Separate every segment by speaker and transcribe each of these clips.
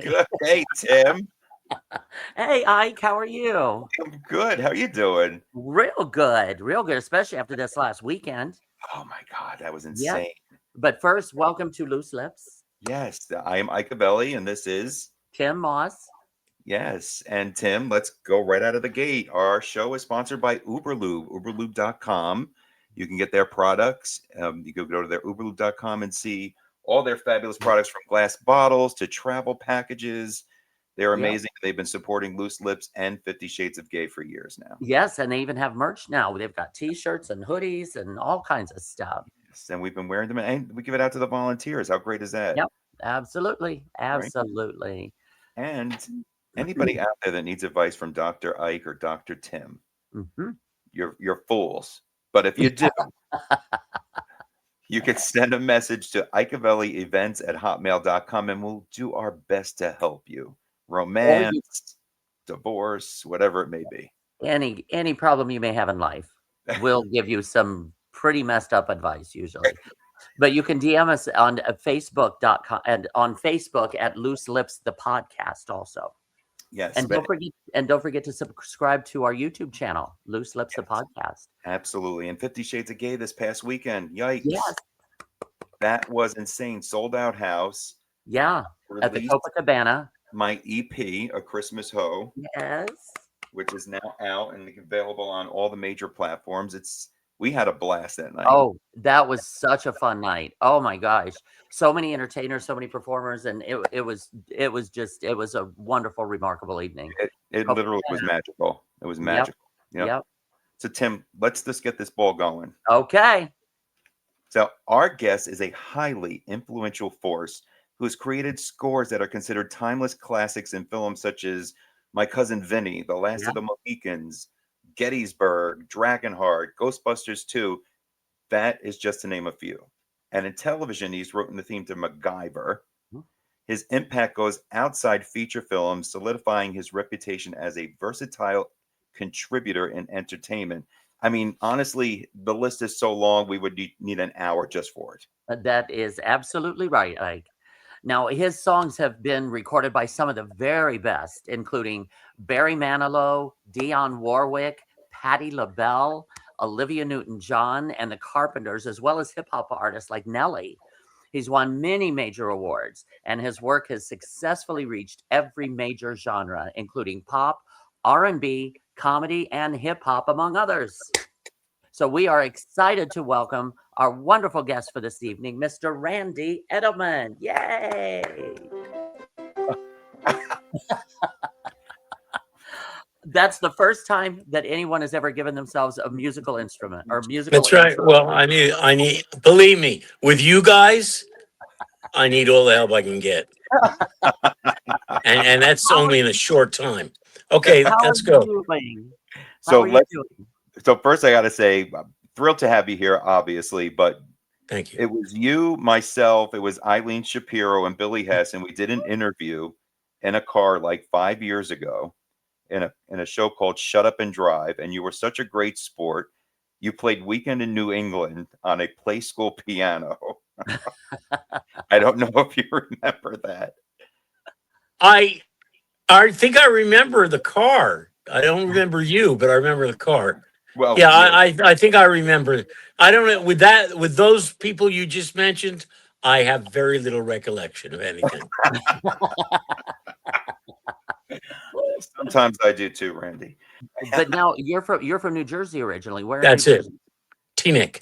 Speaker 1: Good. Hey, Tim.
Speaker 2: Hey, Ike, how are you?
Speaker 1: I'm good. How you doing?
Speaker 2: Real good, especially after this last weekend.
Speaker 1: Oh my God, that was
Speaker 2: Yeah.
Speaker 1: insane.
Speaker 2: But first, welcome to Loose Lips,
Speaker 1: Yes, I am Ike and this is
Speaker 2: Tim Moss.
Speaker 1: yes. And Tim, let's go right out of the gate. Our show is sponsored by Uberlube, uberlube.com. You can get their products. You can go to their uberlube.com and see all their fabulous products from glass bottles to travel packages. They're
Speaker 2: Yep.
Speaker 1: amazing. They've been supporting Loose Lips and 50 Shades of Gay for years now.
Speaker 2: Yes, and they even have merch now. They've got T-shirts and hoodies and all kinds of stuff.
Speaker 1: Yes, and we've been wearing them, and we give it out to the volunteers. How great is that?
Speaker 2: Yep, absolutely,
Speaker 1: Right?
Speaker 2: absolutely.
Speaker 1: And anybody out there that needs advice from Dr. Ike or Dr. Tim,
Speaker 2: hmm
Speaker 1: you're fools. But if you do, you could send a message to ikeavellievents@hotmail.com and we'll do our best to help you.
Speaker 2: Or you,
Speaker 1: Romance, divorce, whatever it may be.
Speaker 2: any problem you may have in life, we'll give you some pretty messed up advice usually. But you can DM us on Facebook.com and on Facebook at Loose Lips the podcast also.
Speaker 1: Yes,
Speaker 2: And
Speaker 1: but
Speaker 2: don't forget to subscribe to our YouTube channel, Loose Lips the
Speaker 1: yes,
Speaker 2: podcast.
Speaker 1: absolutely. And 50 Shades of Gay this past weekend.
Speaker 2: Yes.
Speaker 1: Yikes. That was insane. Sold out house.
Speaker 2: Yeah. At the
Speaker 1: Released
Speaker 2: Copacabana.
Speaker 1: my EP, A Christmas Hoe,
Speaker 2: Yes.
Speaker 1: which is now out and available on all the major platforms. We had a blast that night.
Speaker 2: Oh, that was such a fun night. Oh my gosh. So many entertainers, so many performers, and it was a wonderful, remarkable evening.
Speaker 1: It literally was magical. It was
Speaker 2: Yep.
Speaker 1: magical. Yep.
Speaker 2: Yep.
Speaker 1: So Tim, let's just get this ball going.
Speaker 2: Okay.
Speaker 1: So our guest is a highly influential force who has created scores that are considered timeless classics in films such as My Cousin Vinny, The Last
Speaker 2: Yeah.
Speaker 1: of the Mohicans, Gettysburg, Dragonheart, Ghostbusters II. That is just to name a few. And in television, he's written the theme to MacGyver.
Speaker 2: Mhm.
Speaker 1: His impact goes outside feature films, solidifying his reputation as a versatile contributor in entertainment. I mean, honestly, the list is so long, we would need an hour just for it.
Speaker 2: That is absolutely right, Ike. Now, his songs have been recorded by some of the very best, including Barry Manilow, Dionne Warwick, Patti LaBelle, Olivia Newton-John, and the Carpenters, as well as hip-hop artists like Nelly. He's won many major awards, and his work has successfully reached every major genre, including pop, R&B, comedy, and hip-hop, among others. So we are excited to welcome our wonderful guest for this evening, Mr. Randy Edelman. Yay! That's the first time that anyone has ever given themselves a musical instrument or musical.
Speaker 3: That's right.
Speaker 2: intro.
Speaker 3: Well, I need, believe me, with you guys, I need all the help I can get. And that's only in a short time. Okay,
Speaker 2: How
Speaker 3: let's
Speaker 2: are
Speaker 3: go.
Speaker 2: you doing?
Speaker 1: So
Speaker 2: How are you doing?
Speaker 1: so first I got to say, I'm thrilled to have you here, obviously, but
Speaker 3: Thank you.
Speaker 1: it was you, myself, it was Eileen Shapiro and Billy Hess, and we did an interview in a car like 5 years ago in a show called Shut Up and Drive, and you were such a great sport. You played Weekend in New England on a play school piano. I don't know if you remember that.
Speaker 3: I think I remember the car. I don't remember you, but I remember the car.
Speaker 1: Well,
Speaker 3: Yeah, I think I remember. I don't know with those people you just mentioned. I have very little recollection of anything.
Speaker 1: sometimes I do too, Randy.
Speaker 2: But now you're from New Jersey originally. Where in
Speaker 3: That's
Speaker 2: New
Speaker 3: it.
Speaker 2: Jersey?
Speaker 3: Teaneck,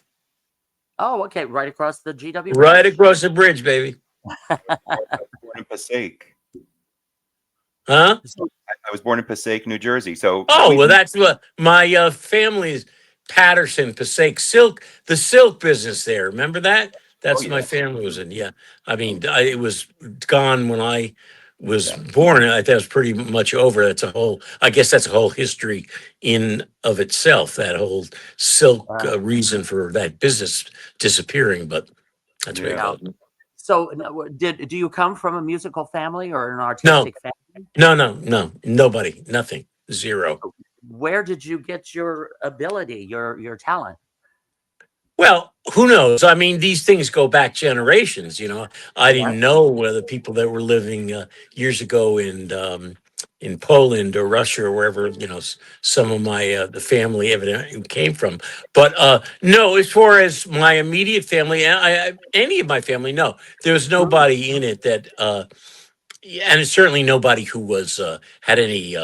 Speaker 2: Oh, okay, right across the GW
Speaker 3: right
Speaker 2: bridge.
Speaker 3: across the bridge, baby.
Speaker 1: Born in Passaic.
Speaker 3: Huh?
Speaker 1: I was born in Passaic, New Jersey. So
Speaker 3: Oh, well, that's what my family is. Patterson, Passaic Silk, the silk business there. Remember that? That's
Speaker 1: yeah.
Speaker 3: my family was in. Yeah, I mean, it was gone when I was born. I thought it was pretty much over. That's a whole. I guess that's a whole history in of itself. That whole silk
Speaker 2: Wow.
Speaker 3: reason for that business disappearing. But that's where it
Speaker 2: Yeah.
Speaker 3: goes.
Speaker 2: So, do you come from a musical family or an
Speaker 3: No,
Speaker 2: artistic family?
Speaker 3: no, nobody, nothing, zero.
Speaker 2: Where did you get your ability, your talent?
Speaker 3: Well, who knows? I mean, these things go back generations. I
Speaker 2: Right.
Speaker 3: didn't know whether people that were living years ago in Poland or Russia or wherever some of my the family evidently came from. But no, as far as my immediate family, any of my family, no, there was
Speaker 2: Mm,
Speaker 3: nobody in it that, and it's certainly nobody who was had any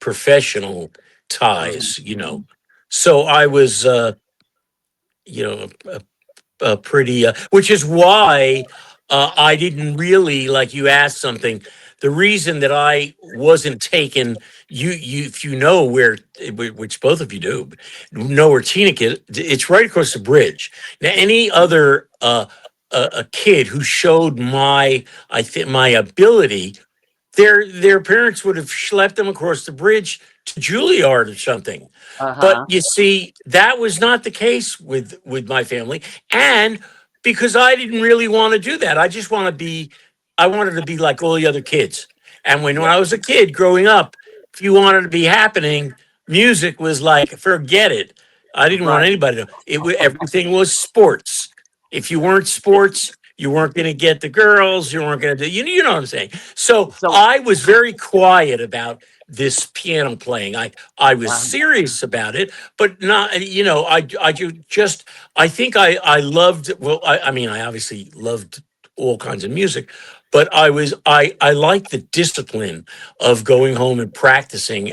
Speaker 3: professional
Speaker 2: mhm.
Speaker 3: ties. So I was. You know, pretty, which is why I didn't really like you asked something. The reason that I wasn't taken, if you know where, which both of you do, know where Teaneck is, it's right across the bridge. Now, any other a kid who showed I think my ability, their parents would have schlepped them across the bridge to Juilliard or something. But
Speaker 2: Uh-huh.
Speaker 3: you see, that was not the case with my family, and because I didn't really want to do that, I wanted to be like all the other kids. And when
Speaker 2: Yeah.
Speaker 3: I was a kid growing up, if you wanted to be happening, music was like forget it. I didn't want
Speaker 2: Right.
Speaker 3: anybody to. Everything was sports. If you weren't sports, you weren't going to get the girls. You weren't going to do. You know what I'm saying? So
Speaker 2: So,
Speaker 3: I was very quiet about this piano playing. I was
Speaker 2: um,
Speaker 3: serious about it, but not. I think I loved. Well, I mean, I obviously loved all kinds of music, but I liked the discipline of going home and practicing.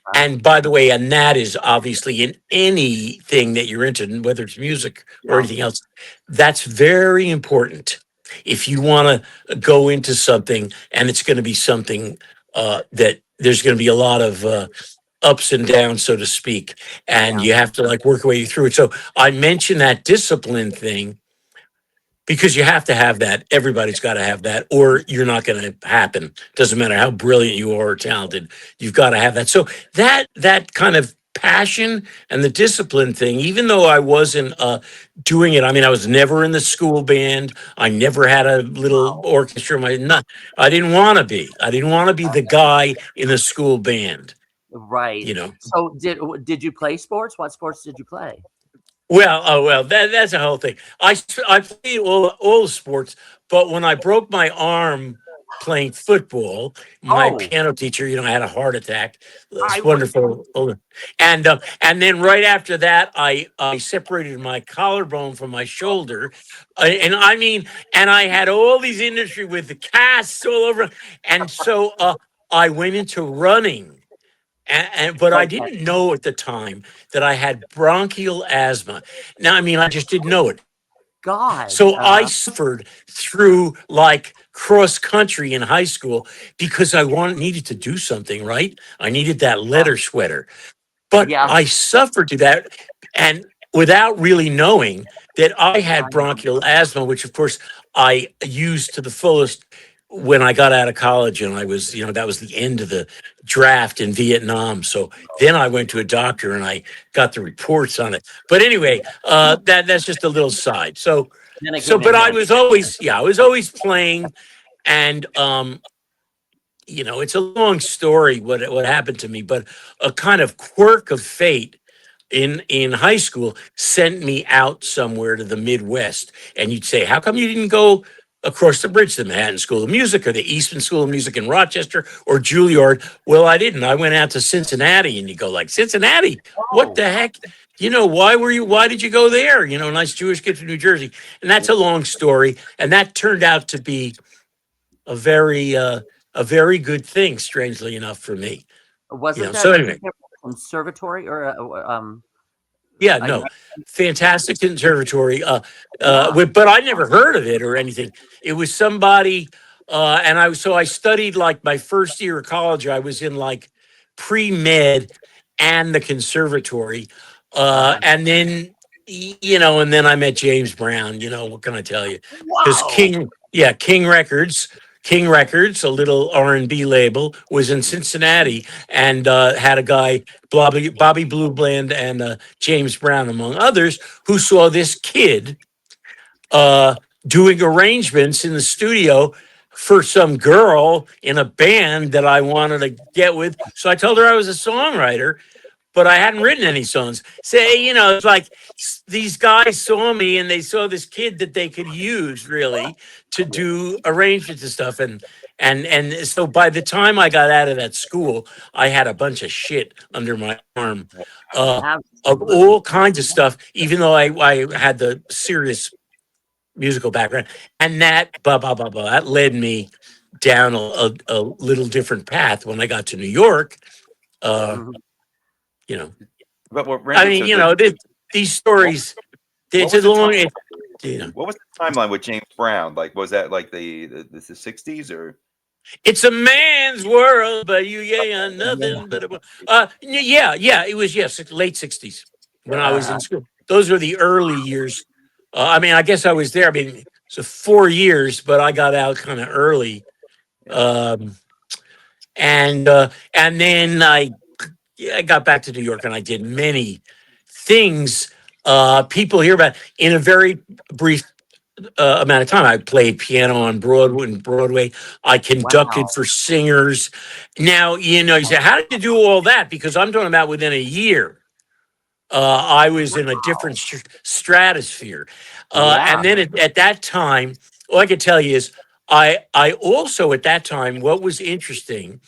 Speaker 2: uh,
Speaker 3: And by the way, and that is obviously in anything that you're into, whether it's music or
Speaker 2: yeah.
Speaker 3: anything else, that's very important. If you want to go into something and it's going to be something that there's going to be a lot of ups and downs, so to speak, and
Speaker 2: Yeah.
Speaker 3: you have to like work your way through it. So I mentioned that discipline thing because you have to have that. Everybody's got to have that, or you're not going to happen. Doesn't matter how brilliant you are or talented, you've got to have that. So that kind of passion and the discipline thing, even though I wasn't doing it. I mean, I was never in the school band. I never had a little
Speaker 2: Wow.
Speaker 3: orchestra. I didn't want to be. I didn't want to be the guy in the school band.
Speaker 2: Right.
Speaker 3: You know.
Speaker 2: So did you play sports? What sports did you play?
Speaker 3: Well, oh well, that's a whole thing. I played all the sports, but when I broke my arm playing football, my
Speaker 2: Oh,
Speaker 3: piano teacher, had a heart attack.
Speaker 2: I
Speaker 3: It's
Speaker 2: would.
Speaker 3: wonderful, and then right after that, I separated my collarbone from my shoulder, and I mean, and I had all these industry with the casts all over, and so I went into running. But I
Speaker 2: Okay.
Speaker 3: didn't know at the time that I had bronchial asthma. Now, I mean, I just didn't know it.
Speaker 2: God.
Speaker 3: So I
Speaker 2: Uh-huh.
Speaker 3: suffered through like cross country in high school because needed to do something, right? I needed that
Speaker 2: Yeah.
Speaker 3: letter sweater. But
Speaker 2: Yeah.
Speaker 3: I suffered through that, and without really knowing that I had
Speaker 2: Right.
Speaker 3: bronchial asthma, which of course I used to the fullest when I got out of college, and I was, that was the end of the draft in Vietnam. So then I went to a doctor and I got the reports on it. But anyway, that's just a little side. So,
Speaker 2: Then it came in
Speaker 3: but I
Speaker 2: handy.
Speaker 3: was always, I was always playing, and it's a long story what happened to me, but a kind of quirk of fate in high school sent me out somewhere to the Midwest. And you'd say, how come you didn't go across the bridge to the Manhattan School of Music or the Eastman School of Music in Rochester or Juilliard? Well, I didn't. I went out to Cincinnati, and you go like, Cincinnati, what
Speaker 2: Oh,
Speaker 3: the heck? Why did you go there? Nice Jewish kid from New Jersey. And that's a long story. And that turned out to be a very, uh, a very good thing, strangely enough, for me.
Speaker 2: wasn't
Speaker 3: So
Speaker 2: that
Speaker 3: anyway,
Speaker 2: conservatory or
Speaker 3: yeah,
Speaker 2: I,
Speaker 3: no, fantastic conservatory.
Speaker 2: yeah.
Speaker 3: But I never heard of it or anything. It was somebody, and I studied like my first year of college. I was in like pre med and the conservatory,
Speaker 2: Uh-huh.
Speaker 3: and then and then I met James Brown. What can I tell you? Because
Speaker 2: Wow.
Speaker 3: King Records, a little R&B label, was in Cincinnati and had a guy, Bobby Blue Bland and James Brown, among others, who saw this kid uh, doing arrangements in the studio for some girl in a band that I wanted to get with. So I told her I was a songwriter, but I hadn't written any songs. Say, you know, it's like these guys saw me and they saw this kid that they could use really to do arrangements and stuff. And so by the time I got out of that school, I had a bunch of shit under my arm of all kinds of stuff, even though I had the serious musical background. And that, that led me down a little different path when I got to New York. You know,
Speaker 1: But what
Speaker 3: I
Speaker 1: Randy
Speaker 3: mean,
Speaker 1: said,
Speaker 3: you know, these stories, it's a long, you know.
Speaker 1: what was the timeline with James Brown? Like, was that like the 60s or?
Speaker 3: It's a man's world, but you ain't nothing but yeah, it was late 60s when I was in school. Those were the early years. I mean, I guess I was there. I mean, so 4 years, but I got out kind of early. And then I got back to New York and I did many things people hear about in a very brief amount of time. I played piano on Broadway. I conducted for singers. Now, you know, you say, how did you do all that? Because I'm talking about within a year. I was in a different stratosphere. And then at that time, all I can tell you is I also at that time, what was interesting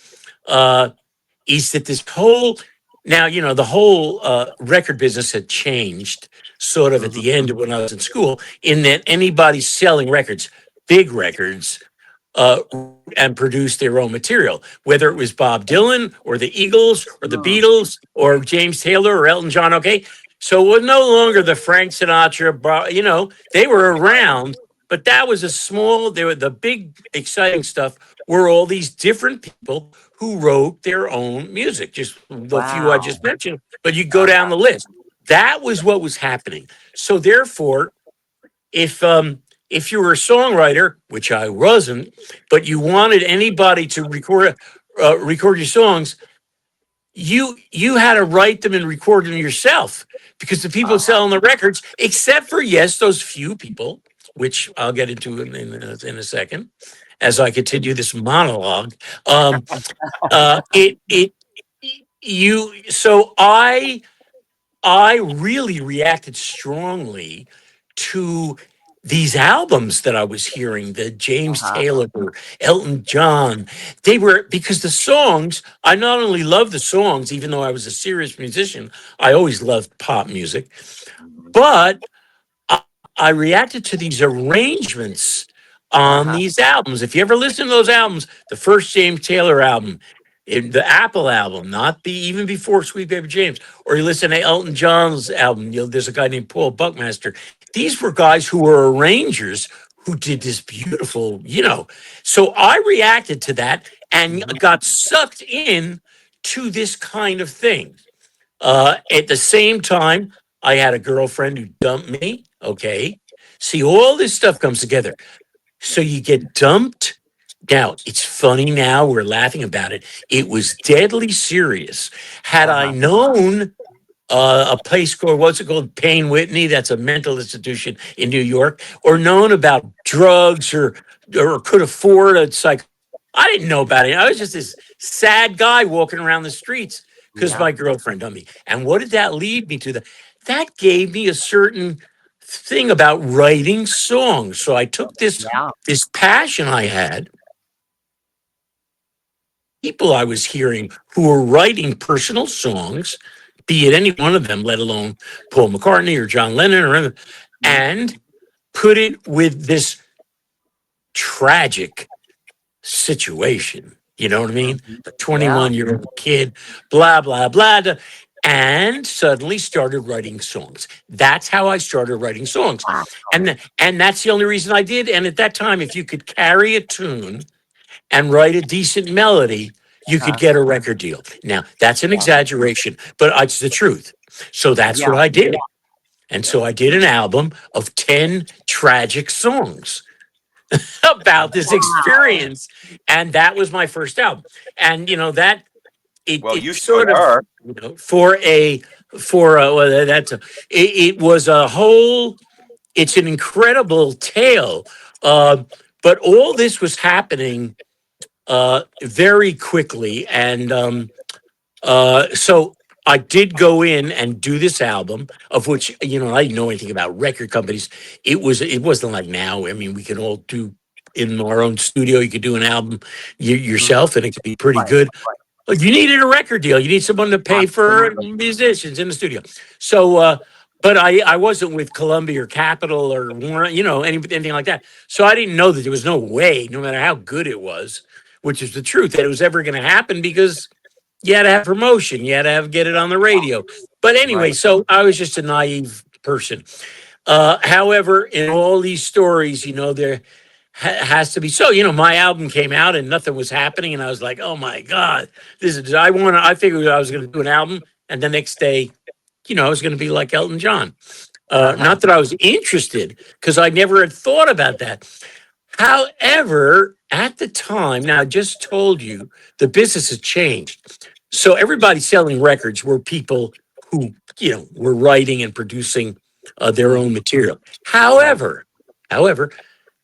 Speaker 3: is that this whole, now, you know, the whole record business had changed sort of at the end of when I was in school, in that anybody selling records, big records, and produce their own material, whether it was Bob Dylan or the Eagles or the Beatles or James Taylor or Elton John. Okay. So it was no longer the Frank Sinatra, you know, they were around, but that was a small, they were the big exciting stuff were all these different people who wrote their own music, just the few I just mentioned, but you go down the list. That was what was happening. So therefore, if you were a songwriter, which I wasn't, but you wanted anybody to record your songs, you had to write them and record them yourself, because the people selling the records, except for those few people, which I'll get into in a second, as I continue this monologue. So I really reacted strongly to these albums that I was hearing, the James Taylor, Elton John. They were, because the songs, I not only loved the songs, even though I was a serious musician, I always loved pop music, but I reacted to these arrangements on these albums. If you ever listen to those albums, the first James Taylor album, the Apple album, not even before Sweet Baby James, or you listen to Elton John's album, you know, there's a guy named Paul Buckmaster. These were guys who were arrangers who did this beautiful, you know. So I reacted to that and got sucked in to this kind of thing. At the same time, I had a girlfriend who dumped me. Okay. See, all this stuff comes together. So you get dumped. Now, it's funny now, we're laughing about it. It was deadly serious. Had I known a place called, what's it called? Payne Whitney, that's a mental institution in New York, or known about drugs or could afford a psych. I didn't know about it. I was just this sad guy walking around the streets because my girlfriend dumped me. And what did that lead me to? That gave me a certain thing about writing songs. So I took this passion I had, people I was hearing who were writing personal songs, be it any one of them, let alone Paul McCartney or John Lennon or other, and put it with this tragic situation. You know what I mean? A 21-year-old kid, blah, blah, blah, and suddenly started writing songs. That's how I started writing songs. And that's the only reason I did. And at that time, if you could carry a tune and write a decent melody, you could get a record deal. Now, that's an exaggeration, but it's the truth. So that's what I did. And so I did an album of 10 tragic songs about this experience. And that was my first album. And, you know, that it sort of, you know, it was a whole, it's an incredible tale. But all this was happening very quickly. And so I did go in and do this album, of which, you know, I didn't know anything about record companies. It wasn't like now. I mean, we can all do in our own studio. You could do an album
Speaker 2: Mhm.
Speaker 3: yourself, and it could be pretty
Speaker 2: Right.
Speaker 3: good. Like, you needed a record deal. You need someone to pay for
Speaker 2: Absolutely.
Speaker 3: musicians in the studio. So, but I wasn't with Columbia or Capitol or Warner, you know, anything like that. So I didn't know that there was no way, no matter how good it was, which is the truth, that it was ever going to happen because you had to have promotion, you had to get it on the radio. But anyway,
Speaker 2: Right.
Speaker 3: so I was just a naive person. However, in all these stories, you know, there has to be. So, you know, my album came out and nothing was happening, and I was like, "Oh my god, this is." I figured I was going to do an album, and the next day, you know, I was going to be like Elton John.
Speaker 2: Uh-huh.
Speaker 3: Not that I was interested, because I never had thought about that. However, at the time, now I just told you the business has changed. So everybody selling records were people who, you know, were writing and producing their
Speaker 2: Mhm.
Speaker 3: own material.
Speaker 2: Right.
Speaker 3: However,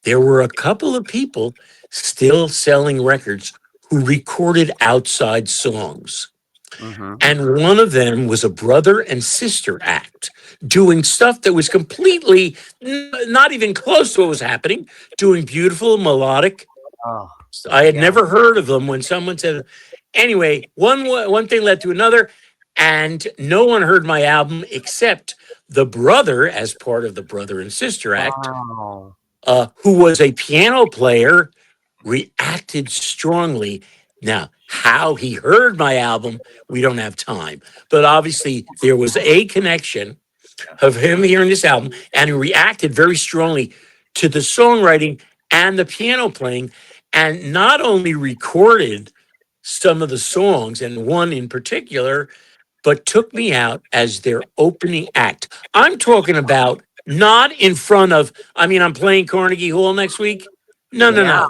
Speaker 3: there were a couple of people still selling records who recorded outside songs.
Speaker 2: Mhm.
Speaker 3: And one of them was a brother and sister act doing stuff that was completely not even close to what was happening, doing beautiful melodic.
Speaker 2: Oh,
Speaker 3: I had
Speaker 2: yeah.
Speaker 3: never heard of them when someone said, anyway, one thing led to another, and no one heard my album except the brother, as part of the brother and sister act,
Speaker 2: Wow.
Speaker 3: who was a piano player, reacted strongly. Now, how he heard my album, we don't have time. But obviously, there was a connection of him hearing this album, and he reacted very strongly to the songwriting and the piano playing, and not only recorded some of the songs, and one in particular, but took me out as their opening act. I'm talking about not in front of, I mean, I'm playing Carnegie Hall next week. No, no,
Speaker 2: Yeah.
Speaker 3: no.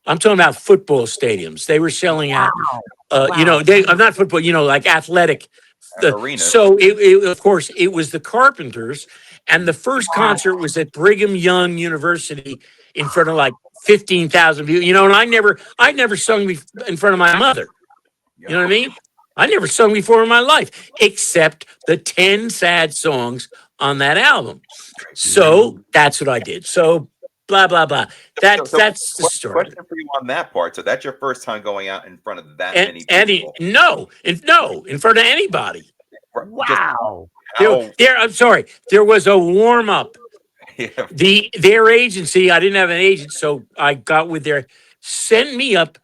Speaker 3: I'm talking about football stadiums. They were selling out,
Speaker 2: Wow.
Speaker 3: you
Speaker 2: Wow.
Speaker 3: know, they not football, you know, like athletic.
Speaker 1: Arenas.
Speaker 3: So of course, it was the Carpenters, and the first concert was at Brigham Young University in front of like 15,000 people. You know, and I never sung in front of my mother. You know what I mean? I never sung before in my life, except the 10 sad songs on that album. So
Speaker 2: Mhm.
Speaker 3: that's what I did. So blah blah blah.
Speaker 1: So
Speaker 3: That's the story.
Speaker 1: question for you on that part. So that's your first time going out in front of that
Speaker 3: And
Speaker 1: many
Speaker 3: Eddie,
Speaker 1: people.
Speaker 3: no, in front of anybody.
Speaker 1: Just
Speaker 2: Wow.
Speaker 1: how
Speaker 3: I'm sorry. There was a warm up.
Speaker 1: yeah,
Speaker 3: Their agency. I didn't have an agent, so I got with their sent me up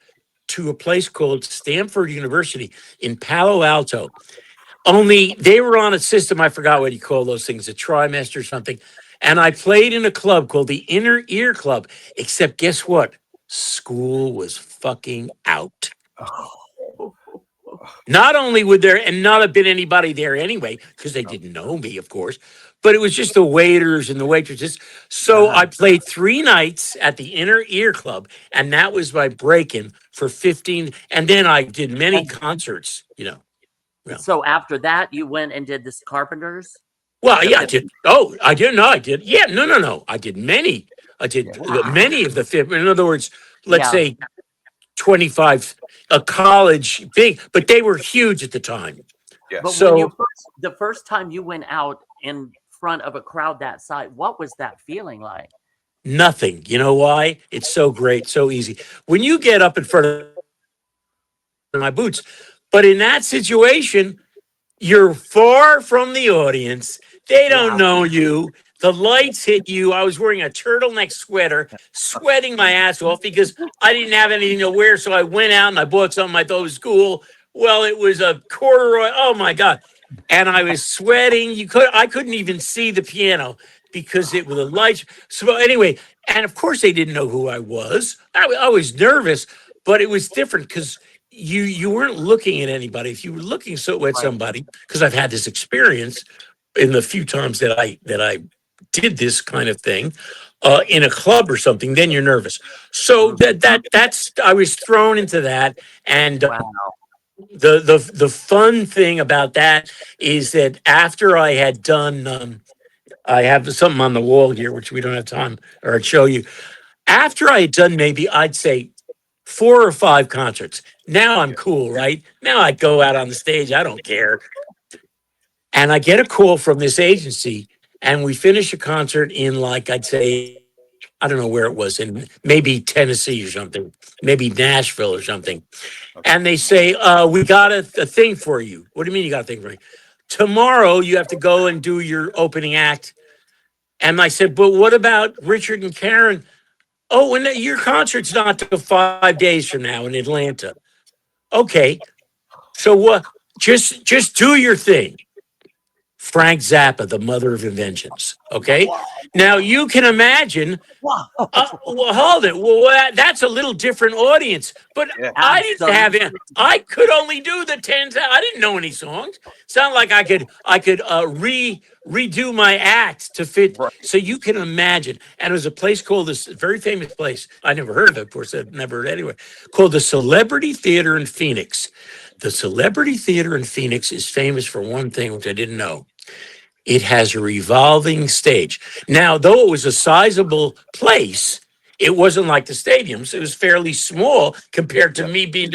Speaker 3: to a place called Stanford University in Palo Alto. Only they were on a system. I forgot what you call those things, a trimester or something. And I played in a club called the Inner Ear Club. Except guess what? School was fucking out. Not only would there and not have been anybody there anyway, because they didn't know me, of course, but it was just the waiters and the waitresses. So
Speaker 2: Uh-huh.
Speaker 3: I played 3 nights at the Inner Ear Club, and that was my break-in for 15. And then I did many
Speaker 2: And
Speaker 3: concerts, you know. Well,
Speaker 2: so after that, you went and did this Carpenters?
Speaker 3: well,
Speaker 2: The
Speaker 3: yeah, I
Speaker 2: 50.
Speaker 3: did. Oh, I didn't know I did. Yeah, no, no, no. I did many. I did
Speaker 2: Wow.
Speaker 3: many of the fifth. In other words, let's
Speaker 2: Yeah.
Speaker 3: say 25, a college big, but they were huge at the time.
Speaker 1: yeah.
Speaker 2: But when you
Speaker 3: So
Speaker 2: the first time you went out in front of a crowd that size, what was that feeling like?
Speaker 3: nothing. You know why? It's so great, so easy. When you get up in front of my boots, but in that situation, you're far from the audience. They don't
Speaker 2: Yeah.
Speaker 3: know you. The lights hit you. I was wearing a turtleneck sweater, sweating my ass off because I didn't have anything to wear. So I went out and I bought something I thought was cool. Well, it was a corduroy. Oh my God. And I was sweating. I couldn't even see the piano because it was the lights. So anyway, and of course they didn't know who I was. I was nervous, but it was different because you weren't looking at anybody. If you were looking at
Speaker 2: Right.
Speaker 3: somebody, because I've had this experience in the few times that I did this kind of thing in a club or something, then you're nervous. So
Speaker 2: Mhm.
Speaker 3: that's I was thrown into that, and
Speaker 2: Wow.
Speaker 3: the fun thing about that is that after I had done, I have something on the wall here which we don't have time or I'd show you. After I had done maybe I'd say 4 or 5 concerts. Now I'm
Speaker 1: Yeah.
Speaker 3: cool, right? Now I go out on the stage. I don't care. And I get a call from this agency, and we finish a concert in, like, I'd say, I don't know where it was, in maybe Tennessee or something, maybe Nashville or something.
Speaker 1: Okay.
Speaker 3: And they say, we got a thing for you. What do you mean you got a thing for me? Tomorrow you have to go and do your opening act. And I said, but what about Richard and Karen? Oh, and your concert's not till 5 days from now in Atlanta. Okay. So what? Just do your thing. Frank Zappa, the mother of inventions. Okay. Now you can imagine.
Speaker 2: Wow.
Speaker 3: Well, hold it. Well, that's a little different audience. But
Speaker 1: Yeah.
Speaker 3: I didn't have it. I could only do the 10. I didn't know any songs. It's not like I could redo my act to fit.
Speaker 1: Right.
Speaker 3: So you can imagine. And it was a place called, this very famous place. I never heard of it, of course. I've never heard anyway. Called the Celebrity Theater in Phoenix. The Celebrity Theater in Phoenix is famous for one thing, which I didn't know. It has a revolving stage. Now, though it was a sizable place, it wasn't like the stadiums. It was fairly small compared to me being,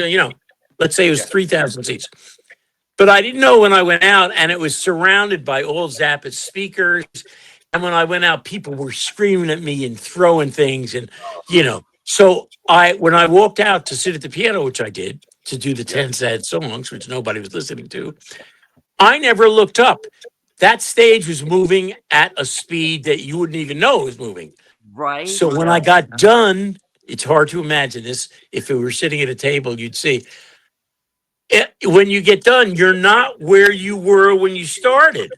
Speaker 3: let's say it was 3,000 seats. But I didn't know when I went out, and it was surrounded by all Zappa's speakers. And when I went out, people were screaming at me and throwing things, and So when I walked out to sit at the piano, which I did, to do the 10 sad songs, which nobody was listening to, I never looked up. That stage was moving at a speed that you wouldn't even know it was moving.
Speaker 2: Right.
Speaker 3: So when I got done, it's hard to imagine this. If we were sitting at a table, you'd see. When you get done, you're not where you were when you started,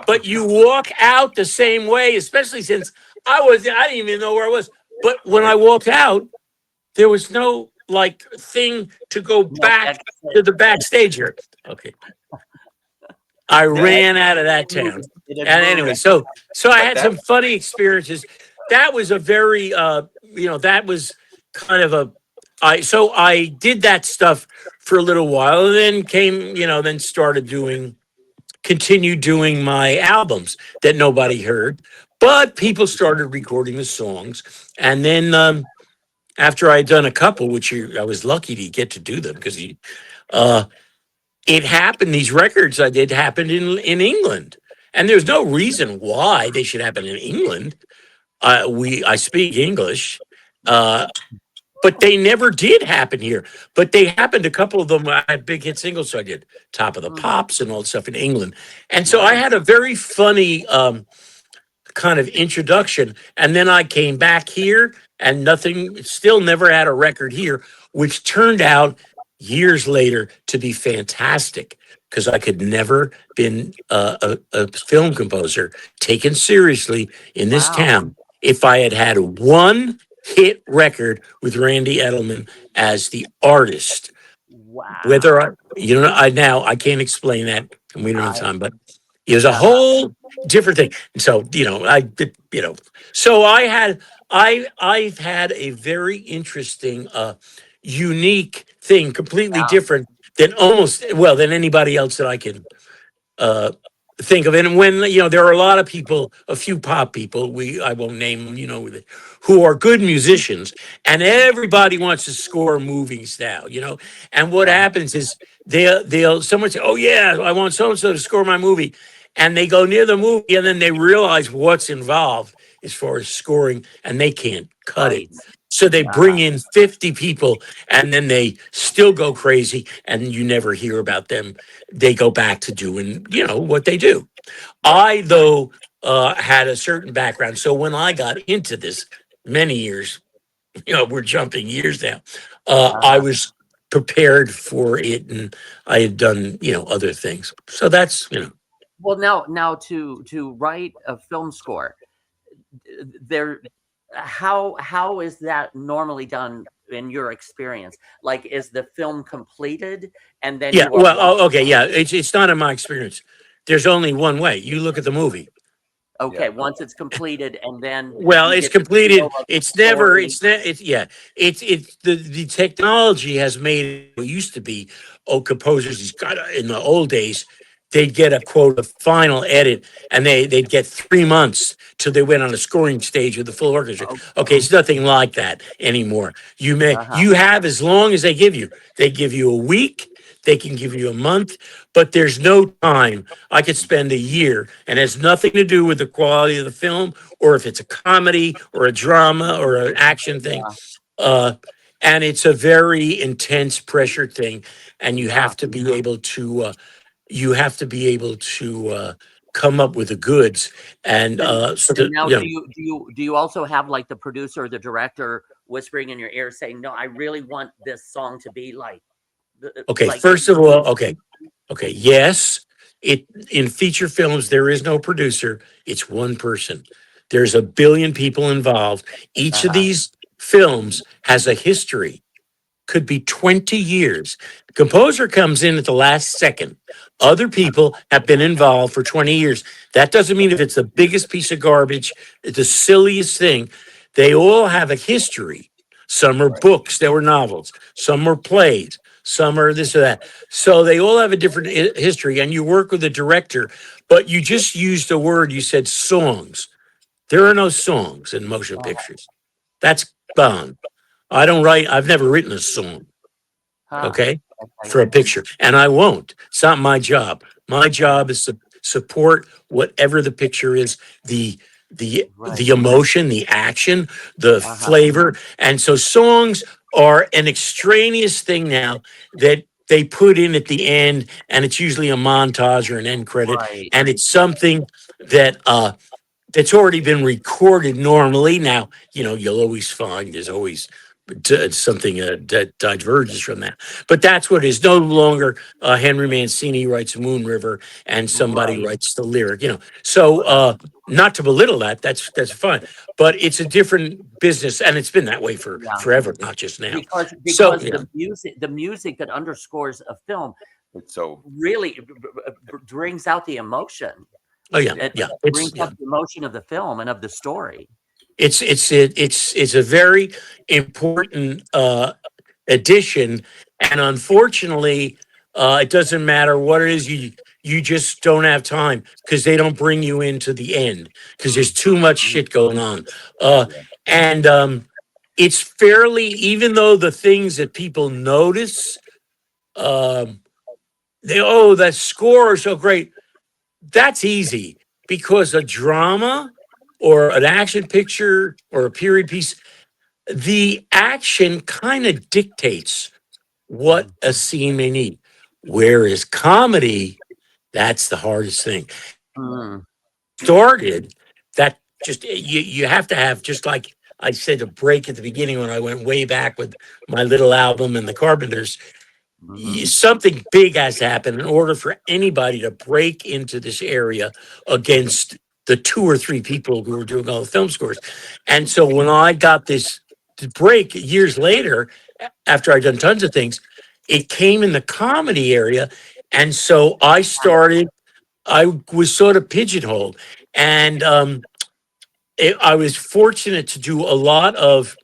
Speaker 3: but you walk out the same way, especially since I didn't even know where I was. But when I walked out, there was no thing to go back to the backstage here. Okay. I ran out of that town. And anyway, so I had some funny experiences. That was a very, that was kind of I did that stuff for a little while, and then then continued doing my albums that nobody heard, but people started recording the songs. And then after I'd done a couple, which I was lucky to get to do them because it happened. These records I did happened in England, and there's no reason why they should happen in England. I speak English, but they never did happen here. But they happened. A couple of them I had big hit singles, so I did Top of the Pops and all that stuff in England. And so I had a very funny kind of introduction, and then I came back here, and still never had a record here, which turned out years later to be fantastic, because I could never been a film composer taken seriously in this town if I had one hit record with Randy Edelman as the artist.
Speaker 2: Wow.
Speaker 3: Whether I can't explain that, and we don't have time, but it was a whole different thing. So so I've had a very interesting, unique thing, completely different than than anybody else that I can think of. And when there are a lot of people, a few pop people, I won't name them, who are good musicians, and everybody wants to score movies now, And what happens is someone say, "Oh yeah, I want so and so to score my movie," and they go near the movie, and then they realize what's involved as far as scoring, and they can't cut it. So they bring in 50 people, and then they still go crazy, and you never hear about them. They go back to doing, what they do. I, though, had a certain background. So when I got into this many years, we're jumping years now, I was prepared for it, and I had done, other things. So that's,
Speaker 2: Well, now to write a film score, how is that normally done in your experience? Like, is the film completed and then
Speaker 3: it's not in my experience. There's only one way. You look at the movie.
Speaker 2: Okay, once it's completed, and then
Speaker 3: it's completed. The technology has made it used to be. Composers in the old days, they'd get a quote, a final edit, and they'd get 3 months till they went on a scoring stage with the full orchestra. Okay, it's nothing like that anymore. You have as long as they give you. They give you a week They can give you a month, but there's no time. I could spend a year, and it has nothing to do with the quality of the film, or if it's a comedy or a drama or an action thing.
Speaker 2: Yeah.
Speaker 3: Uh, and it's a very intense pressure thing, and you
Speaker 2: Yeah.
Speaker 3: have to be able to come up with the goods. And
Speaker 2: And now, do you also have like the producer or the director whispering in your ear saying, "No, I really want this song to be like,"
Speaker 3: okay,
Speaker 2: like
Speaker 3: first of all, okay, yes, in feature films there is no producer. It's one person. There's a billion people involved. Each of
Speaker 2: uh-huh,
Speaker 3: these films has a history. Could be 20 years. The composer comes in at the last second. Other people have been involved for 20 years. That doesn't mean if it's the biggest piece of garbage, it's the silliest thing. They all have a history. Some are
Speaker 1: Right.
Speaker 3: books, there were novels. Some are plays. Some are this or that. So they all have a different history. And you work with a director, but you just used a word. You said songs. There are no songs in motion pictures. That's gone. I don't write, I've never written a song,
Speaker 2: huh,
Speaker 3: okay,
Speaker 2: okay,
Speaker 3: for a picture, and I won't. It's not my job. My job is to support whatever the picture is, the
Speaker 2: right,
Speaker 3: emotion, the action, the
Speaker 2: uh-huh,
Speaker 3: flavor. And so songs are an extraneous thing now that they put in at the end, and it's usually a montage or an end credit,
Speaker 2: right,
Speaker 3: and it's something that that's already been recorded normally. Now, you'll always find there's always something that diverges from that. But that's what it is. No longer Henry Mancini writes Moon River and somebody
Speaker 2: right,
Speaker 3: writes the lyric. So not to belittle that, that's fine. But it's a different business, and it's been that way for
Speaker 2: yeah.
Speaker 3: forever, not just now.
Speaker 2: Because
Speaker 3: So
Speaker 2: the music that underscores a film
Speaker 1: It's so
Speaker 2: really brings out the emotion.
Speaker 3: oh yeah,
Speaker 2: It
Speaker 3: yeah,
Speaker 2: brings out the emotion of the film and of the story.
Speaker 3: it's a very important addition, and unfortunately, it doesn't matter what it is. You just don't have time because they don't bring you into the end because there's too much shit going on. Uh,
Speaker 1: yeah.
Speaker 3: and it's fairly, even though the things that people notice, um, that score is so great. That's easy because a drama or an action picture or a period piece, the action kind of dictates what
Speaker 2: Mhm.
Speaker 3: a scene may need. Whereas comedy, that's the hardest thing.
Speaker 2: Mm,
Speaker 3: Started that just you have to have, just like I said, a break at the beginning when I went way back with my little album and the Carpenters.
Speaker 2: mhm.
Speaker 3: Something big has happened in order for anybody to break into this area against the two or three people who were doing all the film scores. And so when I got this break years later, after I'd done tons of things, it came in the comedy area. And so I was sort of pigeonholed. And I was fortunate to do a lot of,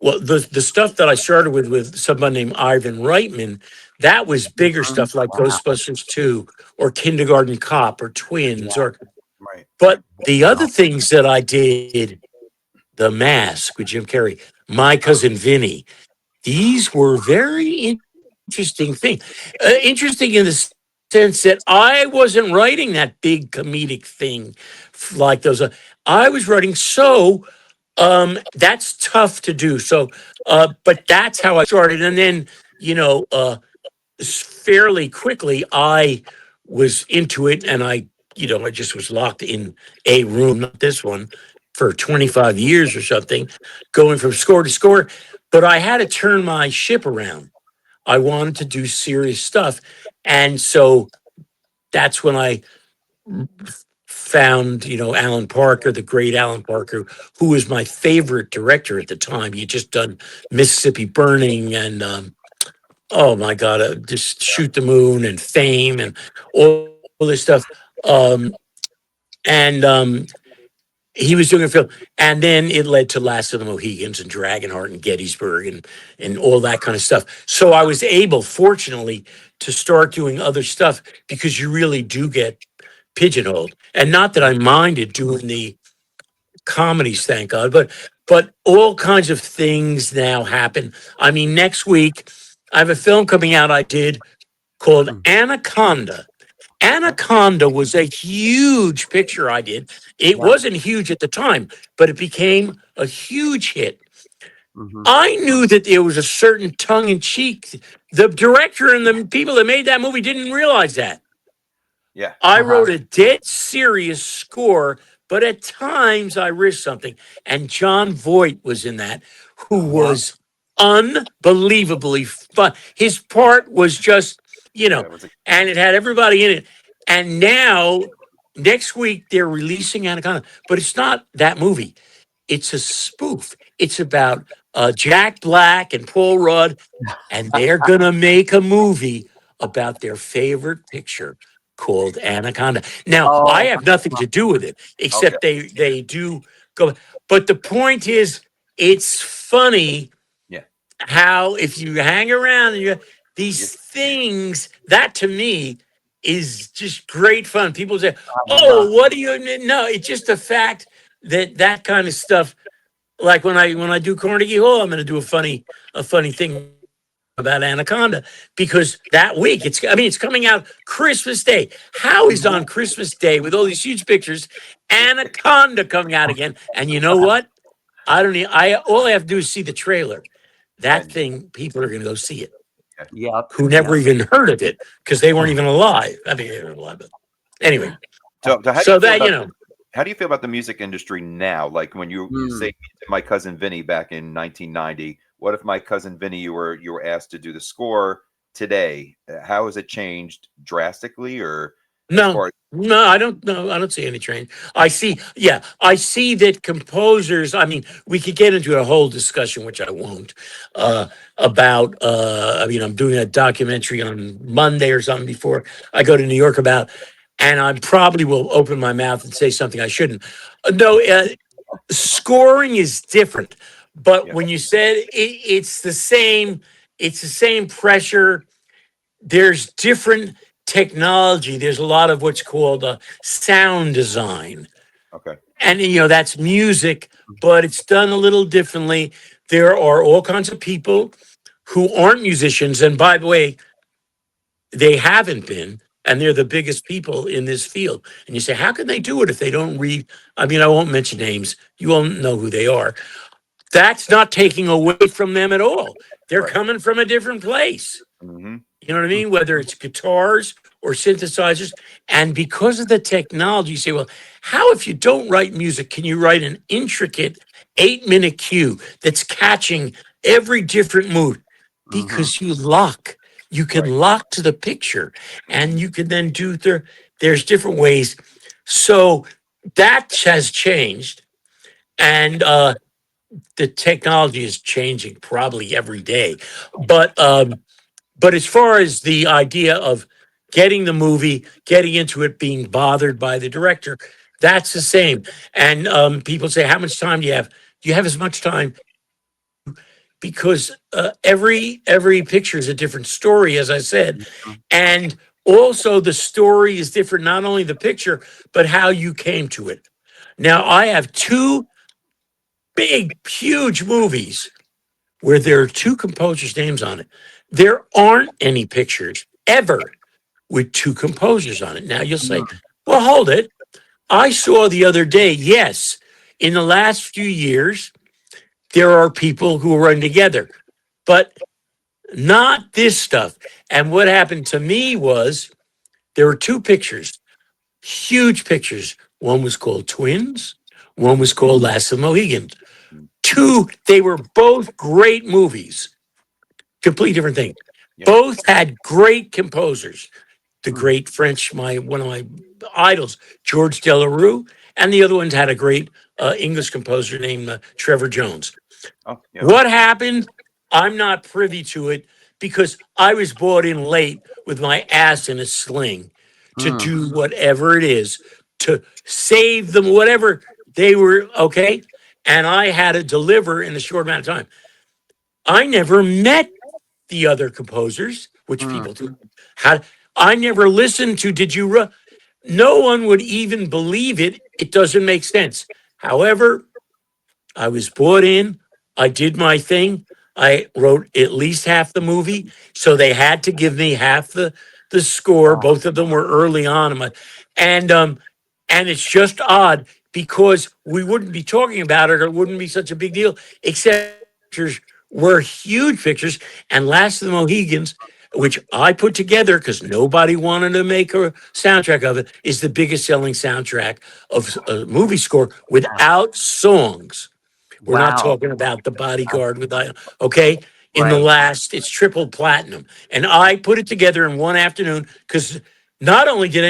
Speaker 3: well, the stuff that I started with somebody named Ivan Reitman, that was bigger
Speaker 2: Mhm.
Speaker 3: stuff like
Speaker 2: Wow.
Speaker 3: Ghostbusters 2 or Kindergarten Cop or Twins
Speaker 2: Yeah.
Speaker 3: or,
Speaker 1: Right.
Speaker 3: but the other
Speaker 2: Wow.
Speaker 3: things that I did, The Mask with Jim Carrey, My Cousin Vinny, these were very interesting things. Interesting in the sense that I wasn't writing that big comedic thing like those. I was writing that's tough to do. So, but that's how I started. And then, you know, fairly quickly, I was into it, and I just was locked in a room, not this one, for 25 years or something, going from score to score. But I had to turn my ship around. I wanted to do serious stuff. And so that's when I found, Alan Parker, the great Alan Parker, who was my favorite director at the time. He had just done Mississippi Burning and, oh my God, just Shoot the Moon and Fame and all this stuff. Um, and he was doing a film. And then it led to Last of the Mohicans and Dragonheart and Gettysburg and all that kind of stuff. So I was able, fortunately, to start doing other stuff because you really do get pigeonholed. And not that I minded doing the comedies, thank God, but all kinds of things now happen. I mean, next week I have a film coming out I did called Anaconda. Anaconda was a huge picture I did. It wasn't huge at the time, but it became a huge hit. I knew that there was a certain tongue-in-cheek. The director and the people that made that movie didn't realize that.
Speaker 1: Yeah.
Speaker 3: I wrote a dead serious score, but at times I risked something. And John Voight was in that, who was unbelievably fun. His part was just, and it had everybody in it. And now, next week, they're releasing Anaconda, but it's not that movie. It's a spoof. It's about Jack Black and Paul Rudd, and they're going to make a movie about their favorite picture called Anaconda. Now, I have nothing to do with it, except they do go. But the point is, it's funny how if you hang around and these things, that to me is just great fun. People say, "Oh, what do you know?" It's just the fact that kind of stuff. Like when I do Carnegie Hall, I'm going to do a funny thing about Anaconda, because that week it's coming out Christmas Day. How is on Christmas Day with all these huge pictures, Anaconda coming out again? And you know what? All I have to do is see the trailer. That thing, people are going to go see it. Who never even heard of it because they weren't even alive. I mean, they were alive, but anyway.
Speaker 1: So how do you feel about the music industry now? Like when you say My Cousin Vinny back in 1990, what if My Cousin Vinny you were asked to do the score today? How has it changed drastically, or
Speaker 3: no, I don't see any change. I see that composers, I mean, we could get into a whole discussion, which I won't, about I'm doing a documentary on Monday or something before I go to New York about, and I probably will open my mouth and say something I shouldn't. Scoring is different, but when you said it's the same pressure. There's different technology. There's a lot of what's called sound design.
Speaker 1: Okay.
Speaker 3: And, that's music, but it's done a little differently. There are all kinds of people who aren't musicians. And by the way, they haven't been, and they're the biggest people in this field. And you say, how can they do it if they don't read? I mean, I won't mention names. You won't know who they are. That's not taking away from them at all. They're coming from a different place.
Speaker 1: Mm-hmm.
Speaker 3: You know what I mean? Whether it's guitars or synthesizers. And because of the technology, you say, well, how, if you don't write music, can you write an intricate 8-minute cue that's catching every different mood? Because you can lock to the picture, and you can then do there's different ways. So that has changed. And the technology is changing probably every day. But as far as the idea of getting the movie, getting into it, being bothered by the director, that's the same. And people say, how much time do you have? Do you have as much time? Because every picture is a different story, as I said. And also the story is different, not only the picture, but how you came to it. Now, I have 2 big, huge movies where there are 2 composers' names on it. There aren't any pictures ever with 2 composers on it. Now you'll say, well, hold it. I saw the other day, yes, in the last few years, there are people who are running together, but not this stuff. And what happened to me was there were 2 pictures, huge pictures. One was called Twins. One was called Last of the Mohicans. 2, they were both great movies. Complete different thing. Yeah. Both had great composers. The great French, one of my idols, George Delarue, and the other ones had a great English composer named Trevor Jones.
Speaker 1: Oh, yeah.
Speaker 3: What happened? I'm not privy to it because I was brought in late with my ass in a sling to do whatever it is to save them, whatever they were, okay? And I had to deliver in a short amount of time. I never met the other composers, which people do. I never listened to, no one would even believe it. It doesn't make sense. However, I was brought in. I did my thing. I wrote at least half the movie, so they had to give me half the score.
Speaker 2: Wow.
Speaker 3: Both of them were early on, and it's just odd because we wouldn't be talking about it, or it wouldn't be such a big deal, except pictures were huge pictures. And Last of the Mohicans, which I put together because nobody wanted to make a soundtrack of it, is the biggest selling soundtrack of a movie score without songs. We're not
Speaker 2: Wow.
Speaker 3: talking about The Bodyguard with okay. In the
Speaker 2: Right.
Speaker 3: last, it's triple platinum, and I put it together in one afternoon because not only did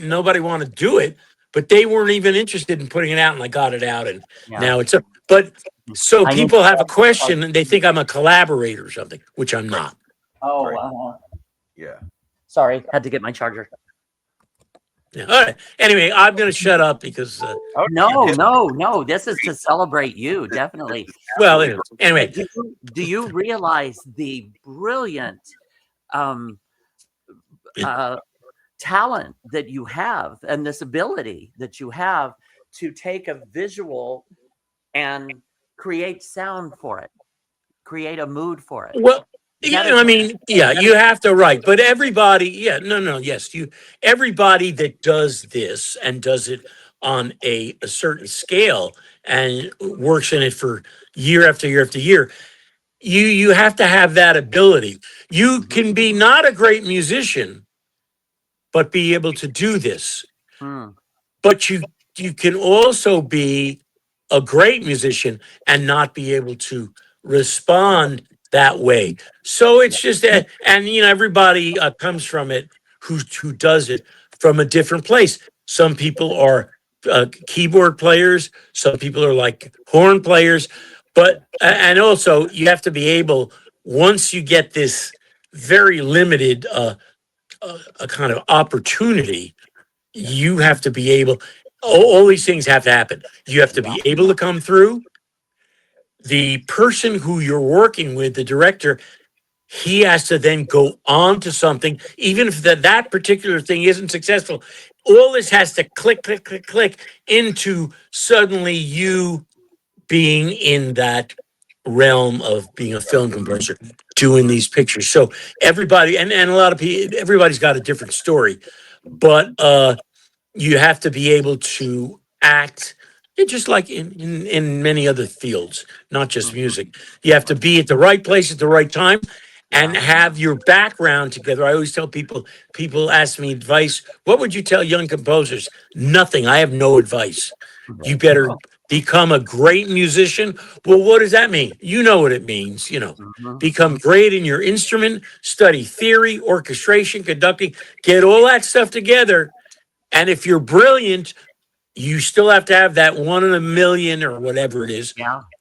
Speaker 3: nobody want to do it, but they weren't even interested in putting it out, and I got it out, and
Speaker 2: Yeah.
Speaker 3: now it's up. But so
Speaker 2: I need
Speaker 3: people have a question and they think I'm a collaborator or something, which I'm not.
Speaker 2: Oh,
Speaker 1: Right. Yeah.
Speaker 2: sorry. Had to get my charger.
Speaker 3: Yeah. All right. Anyway, I'm going to shut up because,
Speaker 1: Oh,
Speaker 2: No. This is to celebrate you, definitely.
Speaker 3: well, anyway,
Speaker 2: Do you realize the brilliant talent that you have, and this ability that you have to take a visual and create sound for it, create a mood for it?
Speaker 3: well,
Speaker 2: That
Speaker 3: I
Speaker 2: is-
Speaker 3: mean, yeah, you have to write, but everybody, yes, everybody that does this and does it on a certain scale and works in it for year after year after year, you have to have that ability. You can be not a great musician, but be able to do this.
Speaker 2: Hmm.
Speaker 3: But you can also be a great musician and not be able to respond that way. So it's just that, and everybody comes from it who does it from a different place. Some people are keyboard players, some people are like horn players, but and also you have to be able, once you get this very limited a kind of opportunity, you have to be able, all these things have to happen. You have to be able to come through. The person who you're working with, the director, he has to then go on to something, even if that particular thing isn't successful. All this has to click, click, click, click into suddenly you being in that realm of being a film composer, doing these pictures. So everybody, and a lot of people, everybody's got a different story, but you have to be able to act just like in many other fields, not just music. You have to be at the right place at the right time and have your background together. I always tell people ask me advice. What would you tell young composers? Nothing. I have no advice. You better become a great musician. Well, what does that mean? You know what it means, Become great in your instrument, study theory, orchestration, conducting, get all that stuff together. And if you're brilliant, you still have to have that 1 in a million or whatever it is